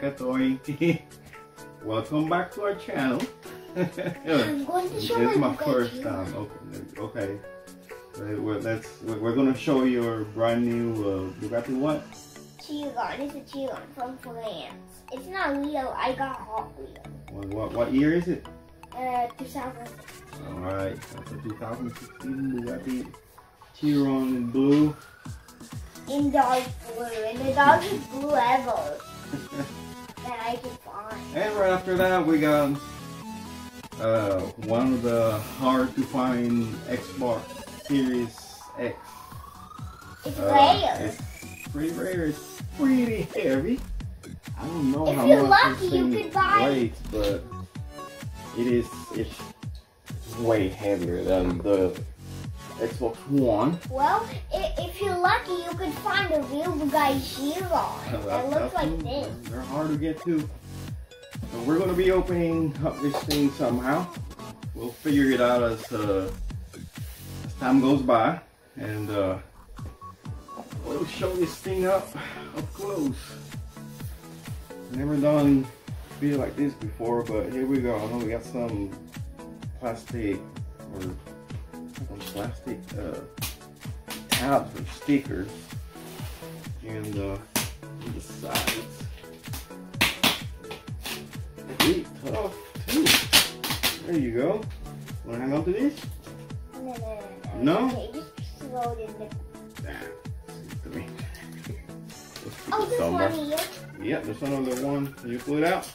Katoy. Welcome back to our channel. I'm going to show This is my first time. Okay. We're gonna show you our brand new Bugatti what? Chiron. It's a Chiron from France. It's not real. I got Hot Wheels. What year is it? 2006. Alright, that's a 2016 Bugatti Chiron in blue. In dark blue. And the darkest blue ever that I could find. And right after that we got one of the hard to find Xbox Series X. It's rare. It's pretty rare. It's pretty heavy. I don't know if how you're much lucky, this you thing could buy weighs, but it's way heavier than the Xbox One. Well, if you're lucky, you could find a real Bugatti Chiron that looks like this. They're hard to get to. So we're going to be opening up this thing somehow. We'll figure it out as time goes by, and we'll show this thing up close. Never done a video like this before, but here we go. I know we got some plastic tabs or stickers and the sides. Pretty tough too. There you go. Want to hang on to this? No? Okay, just throw it in the... To me. Oh, this one here. Yeah, there's another one. Can you pull it out?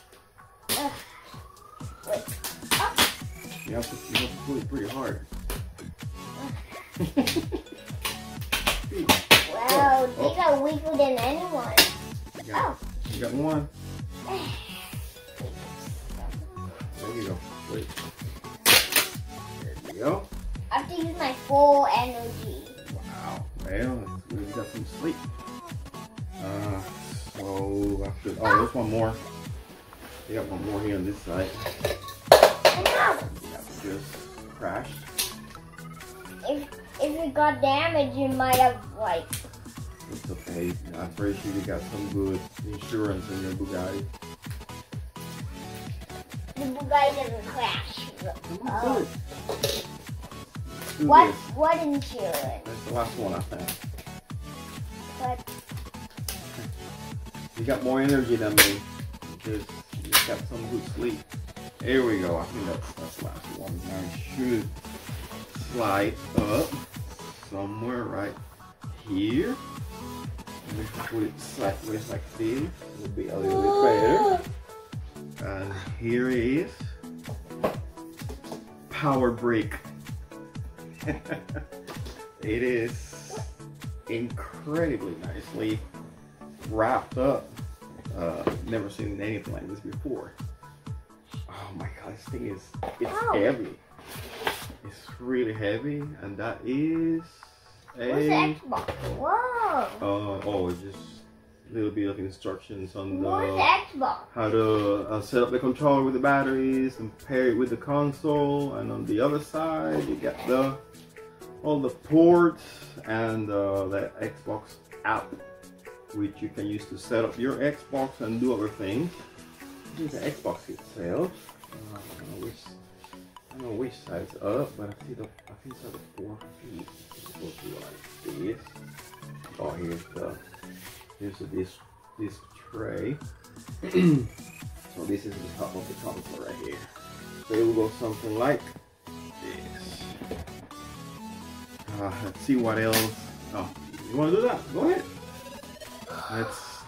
Wait. Oh. You have to pull it pretty hard. Wow, these are weaker than anyone. You got one. There you go. Wait. There you go. I have to use my full energy. Wow. Well, we got some sleep. So after, there's one more. We got one more here on this side. That just crashed. If it got damaged, you might have like. It's okay. I'm pretty sure you got some good insurance in your Bugatti. The Bugatti doesn't crash. Oh. What insurance? That's the last one I found. But you got more energy than me because you got some good sleep. There we go. I think that's the last one. Now it should slide up somewhere right here. And if we put it sideways like this, it will be a little bit better. And here it is. Power brake. It is incredibly nicely wrapped up. Never seen anything like this before. Oh my god, this thing is heavy. It's really heavy, and that is a what's the Xbox? Whoa. It's just a little bit of instructions on What's the Xbox? how to set up the controller with the batteries and pair it with the console. And on the other side, you got all the ports and the Xbox app, which you can use to set up your Xbox and do other things. This is the Xbox itself. I don't know which side's up, but I think it's at the 4 feet. It's supposed to be like this. Oh, here's this tray. So this is the top of the console right here. So it will go something like this. Let's see what else. Oh, you want to do that? Go ahead.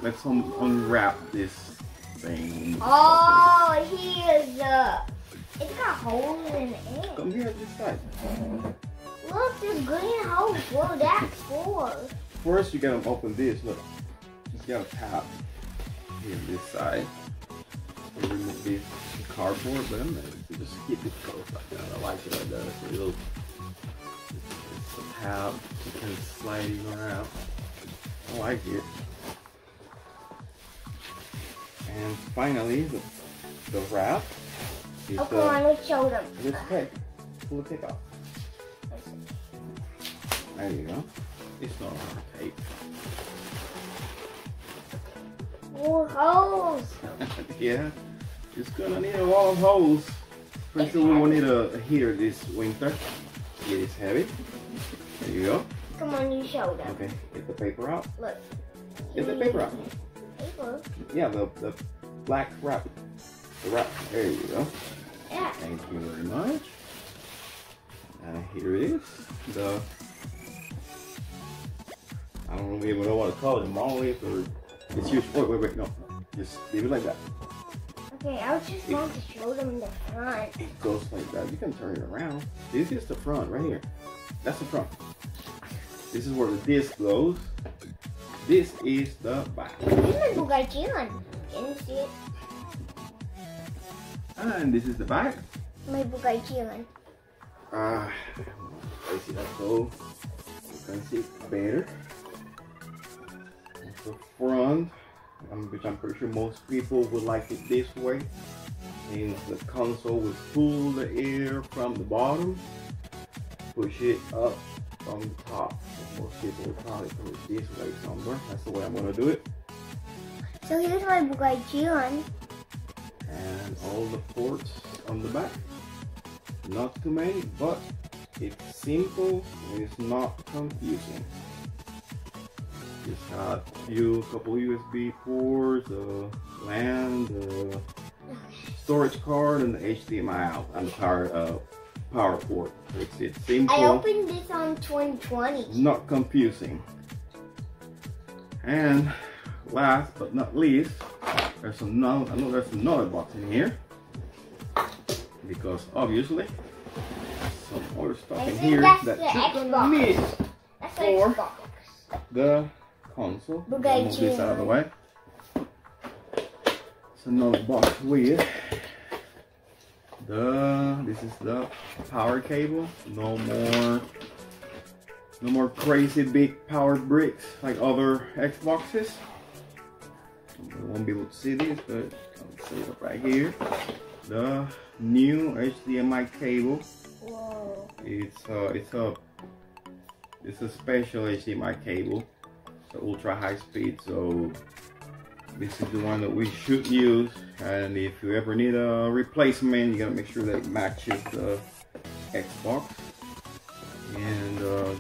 Let's unwrap this thing. Oh, here's it's got holes in it. Come here this side. Look, there's green holes. What that's for? First, you gotta open this. Look, you gotta tap here this side. So remove this cardboard, but I'm gonna just keep it closed like that. I like it like that. It's a little. It's a tab. You can slide it around. I like it. And finally, the wrap. Oh, come on, let's show them. Just take. Pull the tape out. There you go. It's not a hard tape. More holes. Yeah, it's gonna need a lot of holes. Pretty sure we will need a heater this winter. It is heavy. There you go. Come on, you show them. Okay, get the paper out. Look. Get the paper out. Paper? Yeah, the black wrap. The wrap. There you go. Yeah. Thank you very much. And here it is. The I don't even know what to call it. Monolith or it's used. Wait, no. Just leave it like that. Okay, I was just going to show them the front. It goes like that. You can turn it around. This is the front right here. That's the front. This is where the disc goes. This is the back. This is my Bugatti. Can you see it? And this is the back. My Bugatti. I see that so you can see it better. That's the front, which I'm pretty sure most people would like it this way. And the console will pull the air from the bottom, push it up from the top. Most people would probably put it this way somewhere. That's the way I'm gonna do it. So here's my Bugatti. And all the ports on the back. Not too many, but it's simple and it's not confusing. Just got a couple USB ports, LAN, the storage card, and the HDMI out, and the power port. It's simple. I opened this on 2020. Not confusing. And last but not least, there's another box in here. Because obviously some other stuff in here that you're gonna need for the console. Move this out of the way. It's another box with this is the power cable. No more crazy big power bricks like other Xboxes. You won't be able to see this, but I'll see it right here. The new HDMI cable. Whoa. It's a special HDMI cable. It's ultra high speed, so this is the one that we should use. And if you ever need a replacement, you gotta make sure that it matches the Xbox. And this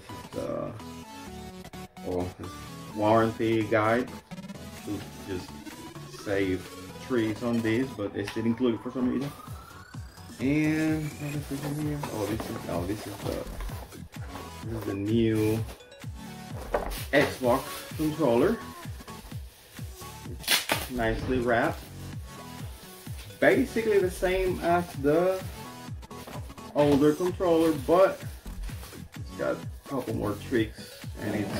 is this warranty guide to just save trees on this, but they still include it for some reason. And what is it in here? This is the new Xbox controller. It's nicely wrapped. Basically the same as the older controller, but it's got a couple more tricks and it's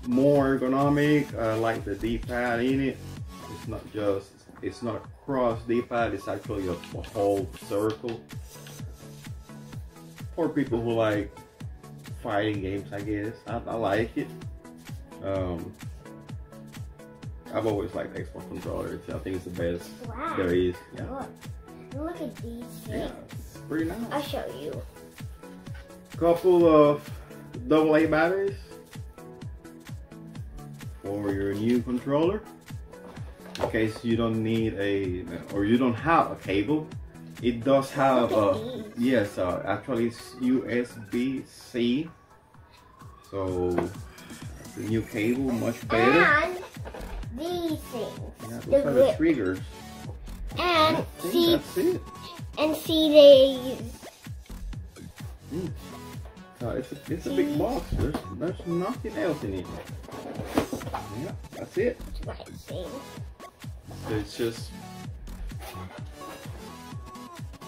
more ergonomic. I like the D-pad in it. It's not a cross D-pad, it's actually a whole circle. For people who like fighting games, I guess. I like it. I've always liked Xbox controllers. I think it's the best there is. Yeah. Look at these things. Yeah, it's pretty nice. I'll show you. Couple of AA batteries for your new controller. In case you don't need or you don't have a cable. It does have yes, actually it's USB-C. So the new cable much better. And these things. Yeah, those are the triggers. And see, that's it. And see they. So it's a big box. There's nothing else in it. Yeah, that's it. So it's just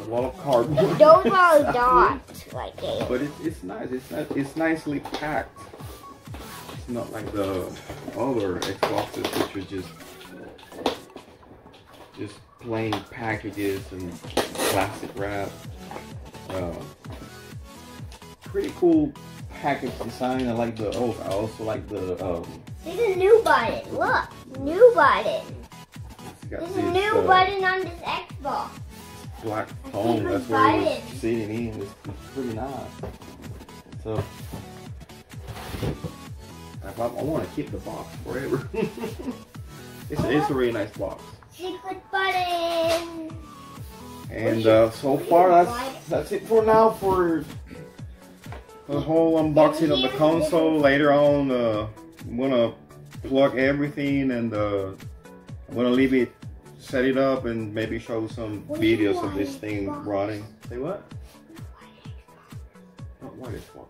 a lot of cardboard. Those are dots like it. But it's nice. It's nicely packed. It's not like the other Xboxes, which are just plain packages and plastic wrap. Pretty cool package design. I also like the. There's a new button. Look, new button. There's a new button on this Xbox. Black foam. That's where it's sitting in. It's pretty nice. So I want to keep the box forever. It's a really nice box. Secret button. And so far that's it for now for the whole unboxing of the console. Later on, I'm gonna plug everything and I'm gonna leave it, set it up, and maybe show some videos of this thing running. Say what? What is what?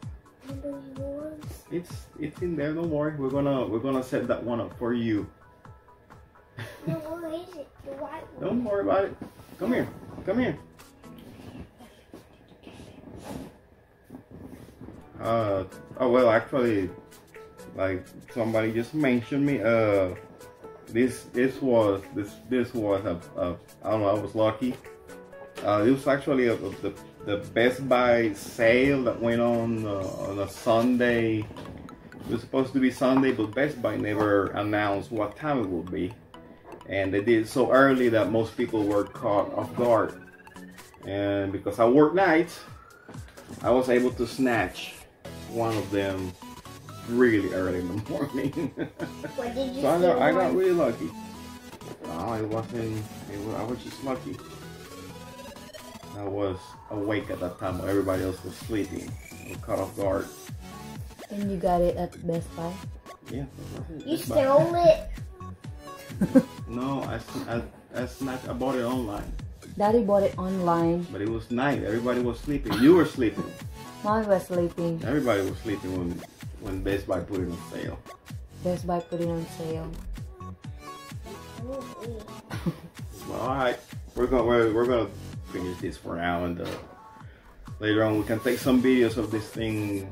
It's in there. Don't worry. We're gonna set that one up for you. No, where is it? The white one. Don't worry about it. Come here. Come here. Oh well, actually, like somebody just mentioned me. This was a I don't know. I was lucky. It was actually the Best Buy sale that went on a Sunday. It was supposed to be Sunday, but Best Buy never announced what time it would be, and they did it so early that most people were caught off guard. And because I work nights, I was able to snatch one of them really early in the morning. What did you So I got really lucky. No, it wasn't. I was just lucky. I was awake at that time while everybody else was sleeping. I was caught off guard. And you got it at Best Buy? Yeah. You stole it? No, I bought it online. Daddy bought it online. But it was night. Everybody was sleeping. You were sleeping. Mom was sleeping. Everybody was sleeping when Best Buy put it on sale. Best Buy put it on sale. Well, all right. We're gonna finish this for now, and later on we can take some videos of this thing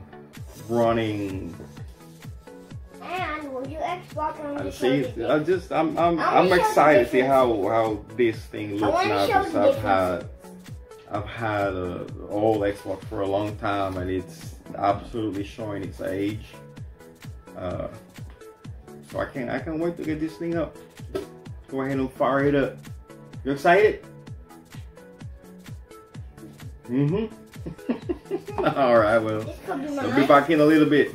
running. And will you Xbox on the See, I'm excited to see how this thing looks now, because I've had old Xbox for a long time, and it's absolutely showing its age. So I can't wait to get this thing up. Go ahead and fire it up. You excited? Mm-hmm. All right, well, we'll be back in a little bit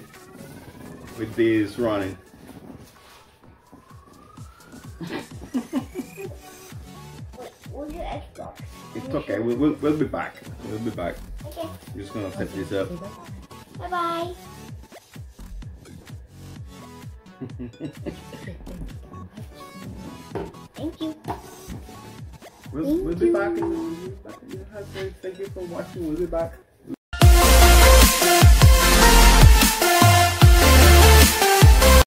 with this running. Where's your Xbox? It's okay. We'll be back. We'll be back. Okay. I'm just gonna set this up. Bye bye. Thank you. We'll be back. Thank you for watching. We'll be back.